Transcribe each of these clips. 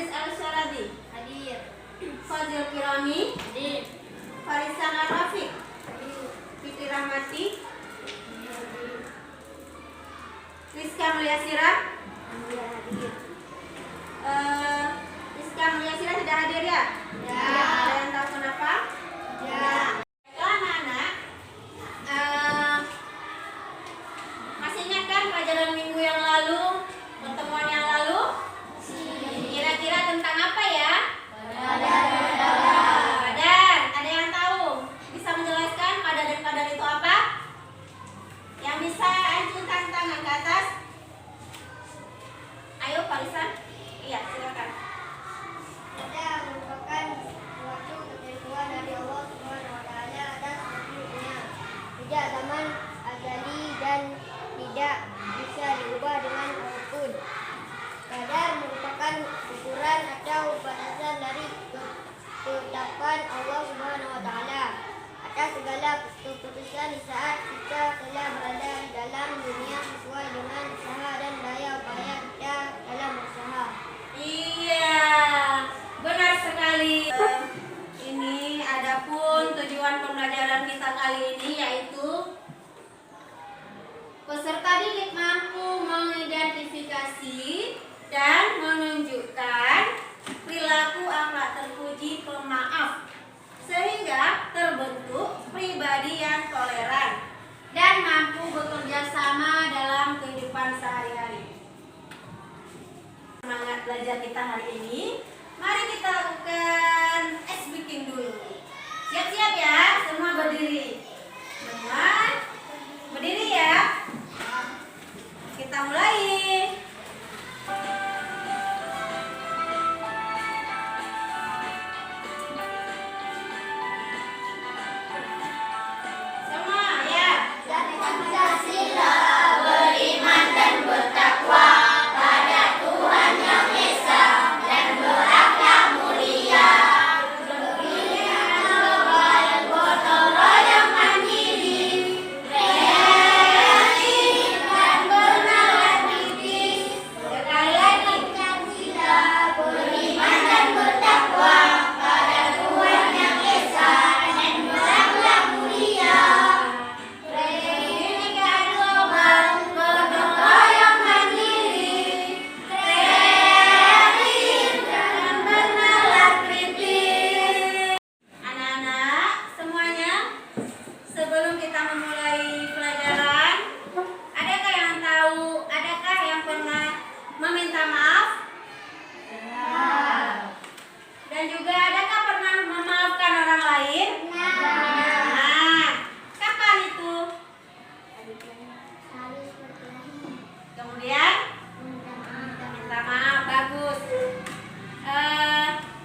Aziz Al-Syaradi. Hadir. Fazil Kirami. Hadir. Farisan Al-Rafiq. Hadir. Fitri Rahmati. Hadir. Rizka Mulyasira. Hadir. Rizka Mulyasira tidak hadir ya? Ya. Ada yang tahu kenapa? Ya. Anak-anak, masih ingat kan pelajaran minggu yang lalu, pertemuan yang lalu? Kira-kira tentang apa ya? Padan. Ada yang tahu? Bisa menjelaskan padan dan padan itu apa? Yang bisa acungkan tangan ke atas? Ayo, Farisan. Iya, silakan. Pada merupakan suatu ketentuan dari Allah Subhanahu wa taala atas makhluknya. Sejak zaman azali dan tidak bisa diubah dengan apapun. Qadar merupakan ukuran atau batasan dari ketetapan Allah Subhanahu wa taala atas segala keputusan di saat kita telah berada di dalam dunia sesuai dengan usaha dan daya upaya kita dalam berusaha. Iya, benar sekali. Ini adapun tujuan pembelajaran kita kali ini yaitu peserta didik mampu mengidentifikasi dan menunjukkan perilaku akhlak terpuji pemaaf sehingga terbentuk pribadi yang toleran dan mampu bekerja sama dalam kehidupan sehari-hari. Semangat belajar kita hari ini, mari kita lakukan ice breaking dulu. Siap-siap ya, semua berdiri. Semua berdiri ya. Kita mulai. Semua ya. Pancasila beriman dan bertakwa pada Tuhan Yang Esa dan berakhlak mulia. Berpilihan global, gotong royong mandiri, kreatif dan bernalar kritis. Sekali lagi, Pancasila beriman dan bertakwa pada Tuhan Yang Esa dan berakhlak mulia. Pendidikan global, gotong royong mandiri, kreatif dan bernalar kritis. Anak-anak semuanya, sebelum kita memulai pelajaran, adakah yang tahu, adakah yang pernah meminta maaf? Dan juga adakah pernah memaafkan orang lain? Nah, kapan itu? Kemudian minta maaf, bagus.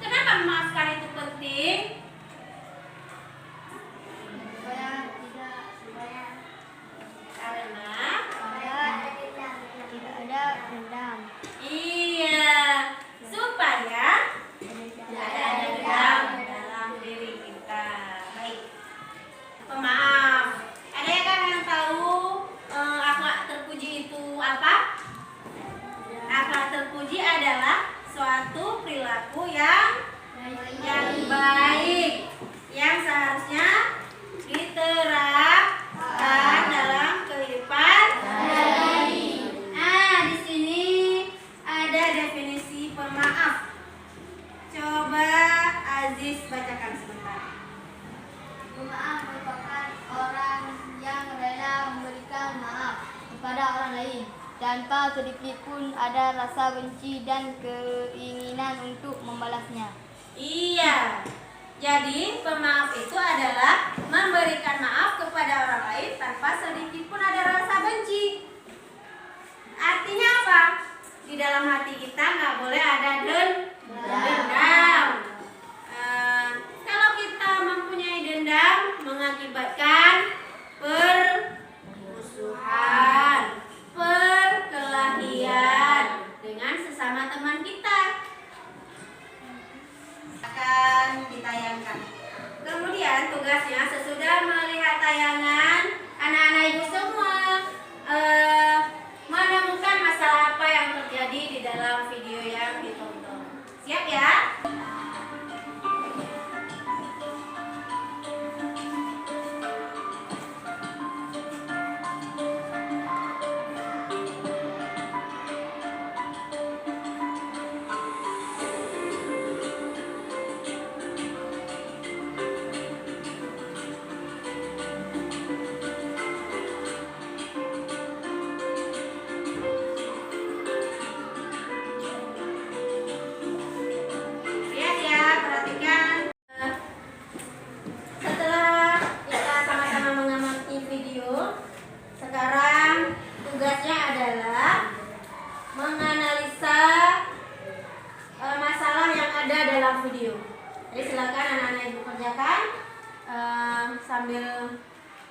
Kenapa memaafkan itu penting? Karena tidak ada dendam. iya, supaya tidak ada dendam dalam diri kita. Baik, pemaaf. Ada yang tahu akhlak terpuji itu apa? Akhlak terpuji adalah suatu perilaku yang baik, yang seharusnya diterapkan dalam kehidupan. Nah, di sini ada definisi pemaaf. Coba Aziz bacakan sebentar. Pemaaf merupakan orang yang rela memberikan maaf kepada orang lain tanpa sedikit pun ada rasa benci dan keinginan untuk membalasnya. Iya. Jadi pemaaf itu adalah memberikan maaf kepada orang lain tanpa sedikit pun ada rasa benci. Artinya apa? Di dalam hati kita nggak boleh ada dendam. Kalau kita mempunyai dendam mengakibatkan permusuhan, perkelahian dengan sesama teman kita. Akan ditayangkan. Kemudian tugasnya sesudah melihat tayangan, anak-anak ibu semua menemukan masalah apa yang terjadi di dalam video yang ditonton. ada dalam video. Jadi silakan anak-anak ibu kerjakan sambil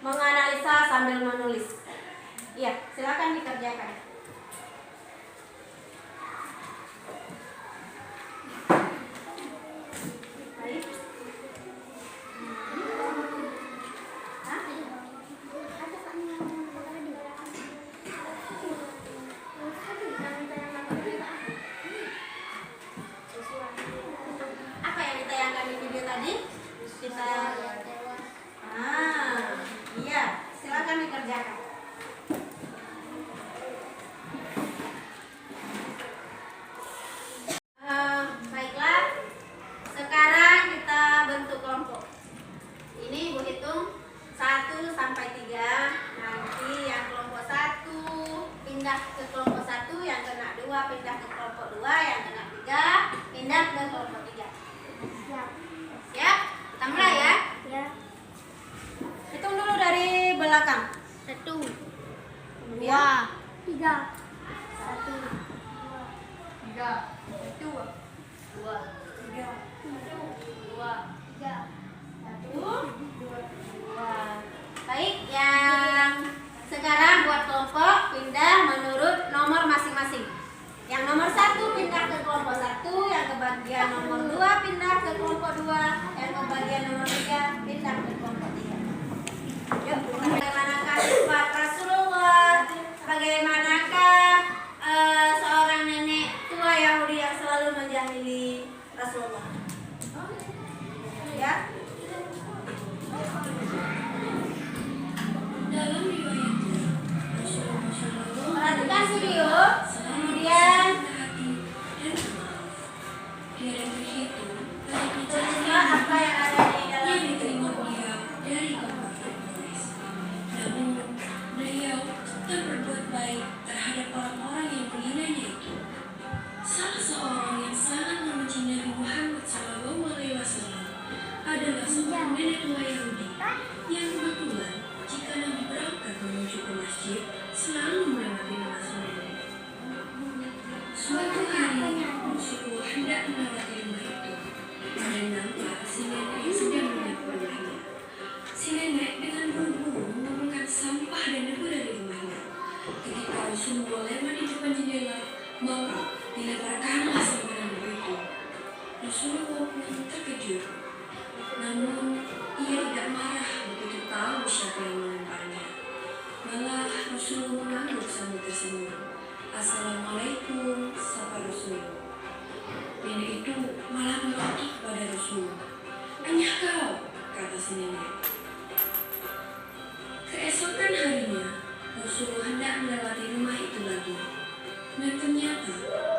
menganalisa sambil menulis. Iya, silakan dikerjakan. Baik. Apa yang ditayangkan di video tadi? Iya, silakan dikerjakan. Baiklah, sekarang kita bentuk kelompok. Ini ibu hitung 1 sampai 3. Nanti yang kelompok 1 pindah ke kelompok 1, yang kena 2 pindah ke kelompok 2, yang kena 3 pindah ke kelompok 3. Siap? Kita mulai ya. Ya. Hitung dulu dari belakang. 1, 2, 3. 1, 2, 2. Baik, yang sekarang buat kelompok pindah menurut nomor masing-masing. Yang nomor 1 pindah ke kelompok 1, yang kebagian nomor 2 pindah ke kelompok 2, yang kebagian nomor 3 pindah ke kelompok 3. Yuk, bagaimanakah sifat Rasulullah? Bagaimanakah seorang nenek tua Yahudi yang selalu menjahili Rasulullah? Ya. Dalam riwayatnya, Rasulullah SAW Perhatikan video, kemudian dia dan berhitung dari tulislah apa yang ada di dalam yang video. diterima beliau dari kaum Quraisy. Namun beliau tetap berbuat baik terhadap orang-orang yang menghinanya itu. Salah seorang yang sangat membenci Nabi Muhammad SAW adalah seorang nenek tua Yahudi yang kebetulan jika Nabi berangkat menuju ke masjid selalu melewati rumah si nenek. Suatu hari Rasulullah hendak melewati rumah itu dan nampak si nenek sedang menyapu rumahnya. Si nenek dengan buru-buru mengumpulkan sampah dan debu dari rumahnya. Ketika Rasulullah lewat di depan jendela, maka dilemparkanlah sampah dan debu itu. Rasulullah pun terkejut. Namun ia tidak marah begitu tahu siapa yang melemparnya. Malah Rasulullah mengangguk sambil tersenyum. Assalamualaikum, sapa Rasulullah. Nenek itu malah melotot pada Rasulullah. Anyah kau, kata si nenek. Keesokan harinya, Rasulullah hendak melewati rumah itu lagi. Dan ternyata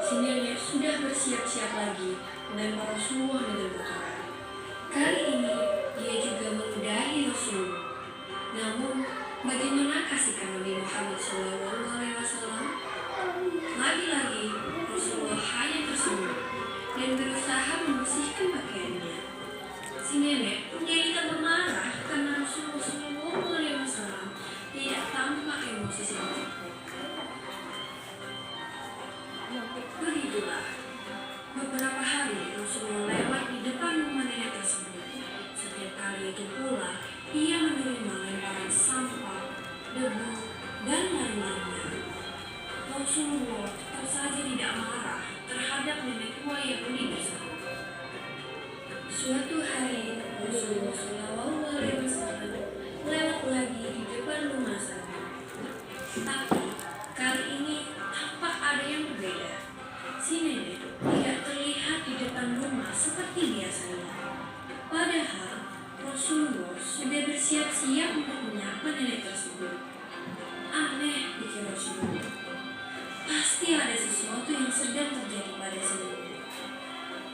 si nenek sudah bersiap-siap lagi melempar Rasulullah dengan kotoran. Kali ini dia juga meludahi Rasulullah. Namun, bagaimanakah sikap Nabi Muhammad SAW? Lagi-lagi Rasulullah hanya tersenyum dan berusaha membersihkan pakaiannya. Si nenek pun jadi tambah marah karena Rasulullah SAW tidak tampak emosi sedikit. Begitulah, beberapa hari Rasulullah lewat di depan rumah nenek tersebut. Setiap kali itu pula, ia menerima lemparan sampah, debu, dan lain-lainnya. Rasulullah tetap saja tidak marah terhadap nenek tua Yahudi tersebut. Suatu hari, Rasulullah SAW lewat lagi di depan rumah sana. Tapi, kali ini tampak ada yang berbeda. Si nenek tidak terlihat di depan rumah seperti biasanya. Padahal Rasulullah sudah bersiap-siap untuk menyapa nenek tersebut. Aneh, pikir Rasulullah. Pasti ada sesuatu yang sedang terjadi pada si nenek.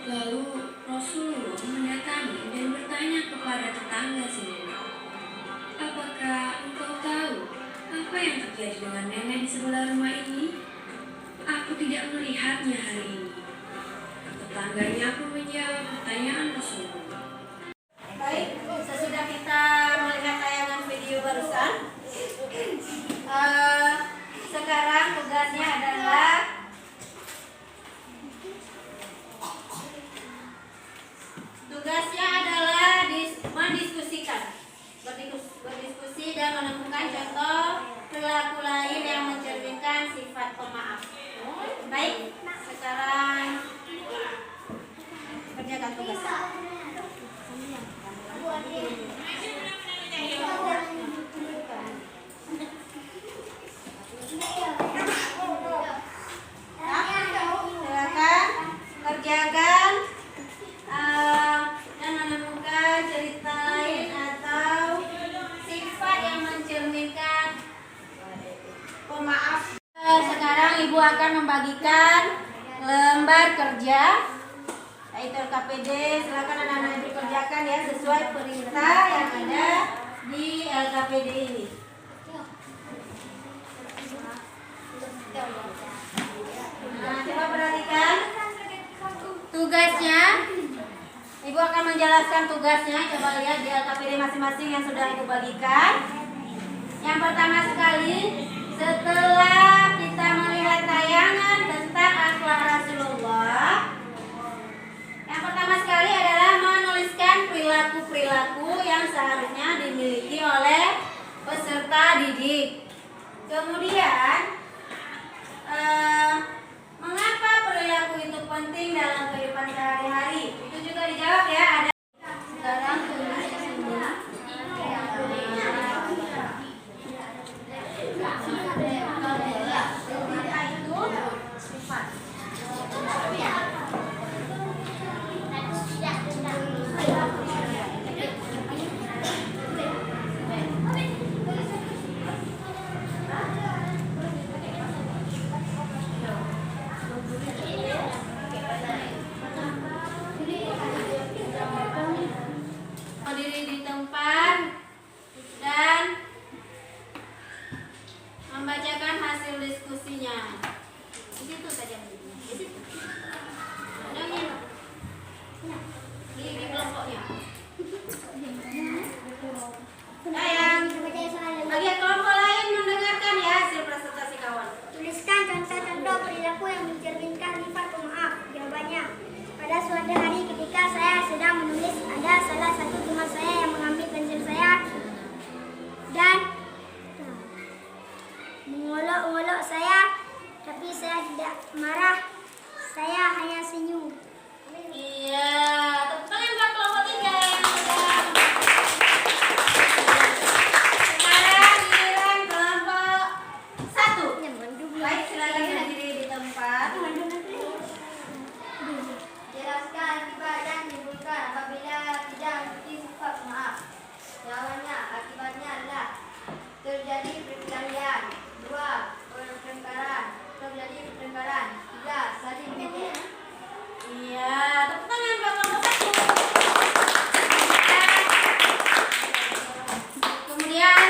Lalu Rasulullah mendatangi dan bertanya kepada tetangga si nenek. Apakah engkau tahu apa yang terjadi dengan nenek di sebelah rumah ini? Aku tidak melihatnya hari ini. Tetangganya pun menjawab pertanyaan Rasulullah. Baik, sesudah kita melihat tayangan video barusan, sekarang tugasnya adalah kerjakan tugasnya. Silakan kerjakan dan menemukan cerita lain atau sifat yang mencerminkan pemaaf. Sekarang Ibu akan membagikan lembar kerja yaitu LKPD. Silakan anak-anak Ibu kerjakan ya sesuai perintah yang ada di LKPD ini. Nah, coba perhatikan tugasnya. Ibu akan menjelaskan tugasnya. Coba lihat di LKPD masing-masing yang sudah Ibu bagikan. Yang pertama sekali, setelah kita melihat tayangan tentang akhlak Rasulullah, yang pertama sekali adalah menuliskan perilaku-perilaku yang seharusnya dimiliki oleh peserta didik. Kemudian, mengapa perilaku itu penting dalam kehidupan sehari-hari? Itu juga dijawab ya. Ada sekarang tulis di sini. Berdiri di tempat dan membacakan hasil diskusinya. Di situ saja. Di situ. Di kelompoknya. Nah, yang bagian kelompok lain mendengarkan ya hasil presentasi kawan. Tuliskan contoh-contoh perilaku yang mencerminkan sifat pemaaf. Jawabannya, pada suatu hari ketika saya sedang menulis, ada salah satu teman saya yang mengambil pensil saya dan mengolok-olok saya, tapi saya tidak marah, saya hanya senyum. Iya, tepuk tangan buat kelompok 3 yang sudah. Sekarang giliran kelompok 1. Baik, silakan berdiri di tempat. Jelaskan akibat yang ditimbulkan apabila tidak memiliki sifat pemaaf. Jawabannya, akibatnya adalah terjadi perkelahian, 2. Pertengkaran, terjadi pertengkaran, 3. Saling mengejek. Iya, tepuk tangan buat kelompok 1. Kemudian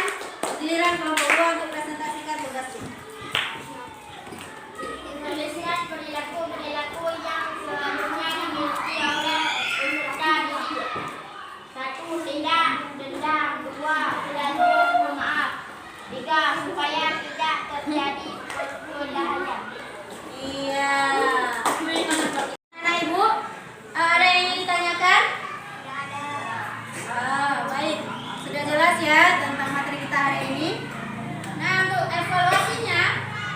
giliran kelompok 2 untuk presentasikan tugasnya. Tuliskan perilaku-perilaku yang seharusnya dimiliki oleh peserta didik. 1. Tidak dendam. 2. Selalu memaaf. 3. Supaya tidak terjadi perkelahian. Iya. Anak Ibu, ada yang ingin ditanyakan? Baik. Sudah jelas ya tentang materi kita hari ini. Nah, untuk evaluasinya,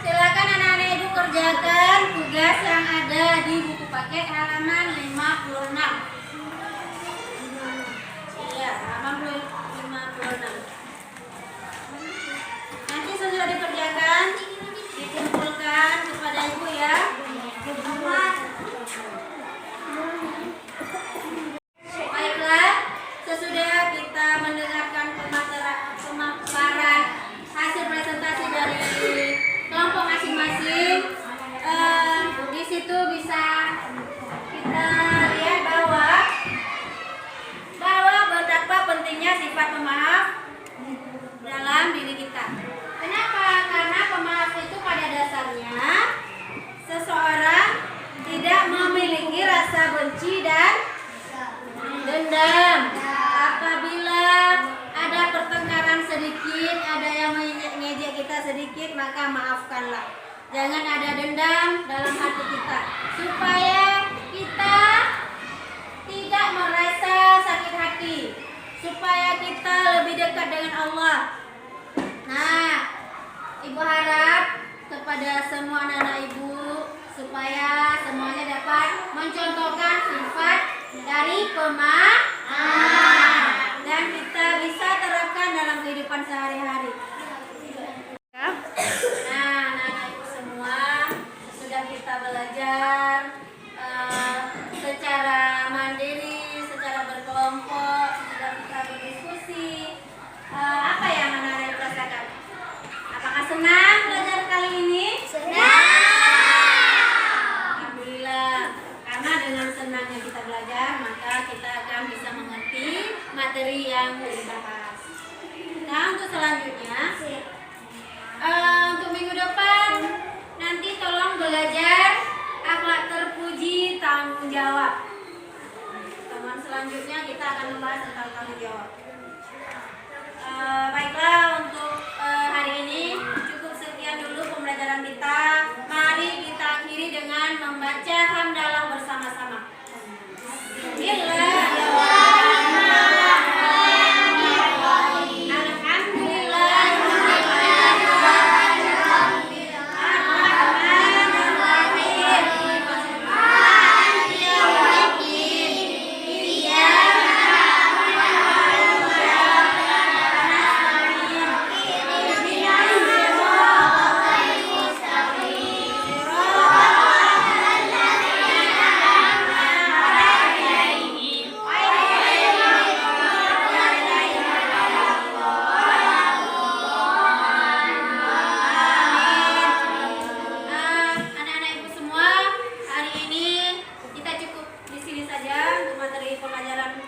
silakan anak-anak Ibu kerjakan tugas yang ada di buku paket halaman 56. Iya, halaman 56. Nanti sesudah dikerjakan, dikumpulkan kepada Ibu ya. Baiklah, sesudah kita mendengarkan pemaparan hasil presentasi dari kelompok masing-masing, di situ bisa kita lihat bahwa betapa pentingnya sifat pemaaf dalam diri kita. Kenapa? Karena pemaaf itu pada dasarnya seseorang tidak memiliki rasa benci dan dendam. Apabila ada pertengkaran sedikit, ada yang mengejek kita sedikit, maka maafkanlah. Jangan ada dendam dalam hati kita, supaya kita tidak merasa sakit hati, supaya kita lebih dekat dengan Allah. Nah, Ibu harap kepada semua anak-anak Ibu supaya semuanya dapat mencontohkan sifat mandiri, secara berkelompok, secara kita berdiskusi. Apa yang anak-anak rasakan? Apakah senang belajar kali ini? Alhamdulillah, karena dengan senangnya kita belajar, maka kita akan bisa mengerti materi yang dibahas. Nah, untuk selanjutnya, untuk minggu depan, nanti tolong belajar akhlak terpuji tanggung jawab. Teman selanjutnya kita akan membahas tentang tanggung jawab. Baiklah, untuk hari ini cukup sekian dulu pembelajaran kita. Mari kita akhiri dengan membaca hamdalah bersama-sama. Anak-anak ibu semua, hari ini kita cukup di sini saja untuk materi pelajaran